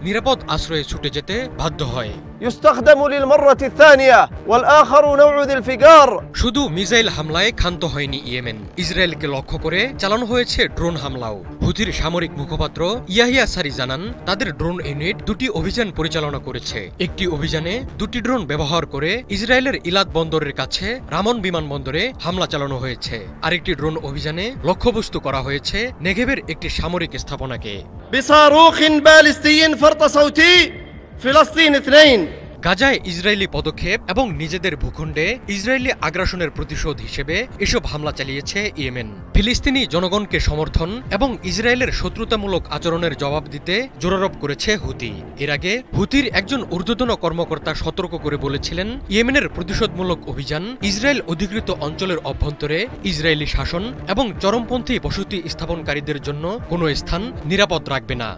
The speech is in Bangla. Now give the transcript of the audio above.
নিরাপদ আশ্রয়ে ছুটে যেতে বাধ্য হয়। يستخدم للمرة الثانية والآخر نوع ذي الفقار। শুধু মিসাইল হামলায় ক্ষান্ত হয়নি ইয়েমেন, ইসরায়েলকে লক্ষ্য করে চালানো হয়েছে ড্রোন হামলাও। হুথির সামরিক মুখপাত্র ইয়াহিয়া সারি জানান, তাদের ড্রোন ইউনিট দুটি অভিযান পরিচালনা করেছে। একটি অভিযানে দুটি ড্রোন ব্যবহার করে ইসরায়েলের ইলাদ বন্দরের কাছে রামন বিমানবন্দরে হামলা চালানো হয়েছে। আরেকটি ড্রোন অভিযানে লক্ষ্যবস্তু করা হয়েছে নেগেবের একটি সামরিক স্থাপনাকে। بصاروخ باليستي فرط صوتي فلسطين 2। গাজায় ইসরায়েলি পদক্ষেপ এবং নিজেদের ভূখণ্ডে ইসরায়েলি আগ্রাসনের প্রতিশোধ হিসেবে এসব হামলা চালিয়েছে ইয়েমেন। ফিলিস্তিনি জনগণকে সমর্থন এবং ইসরায়েলের শত্রুতামূলক আচরণের জবাব দিতে জোরারোপ করেছে হুতি। এর আগে হুতির একজন ঊর্ধ্বতন কর্মকর্তা সতর্ক করে বলেছিলেন, ইয়েমেনের প্রতিশোধমূলক অভিযান ইসরায়েল অধিকৃত অঞ্চলের অভ্যন্তরে ইসরায়েলি শাসন এবং চরমপন্থী বসতি স্থাপনকারীদের জন্য কোনো স্থান নিরাপদ রাখবে না।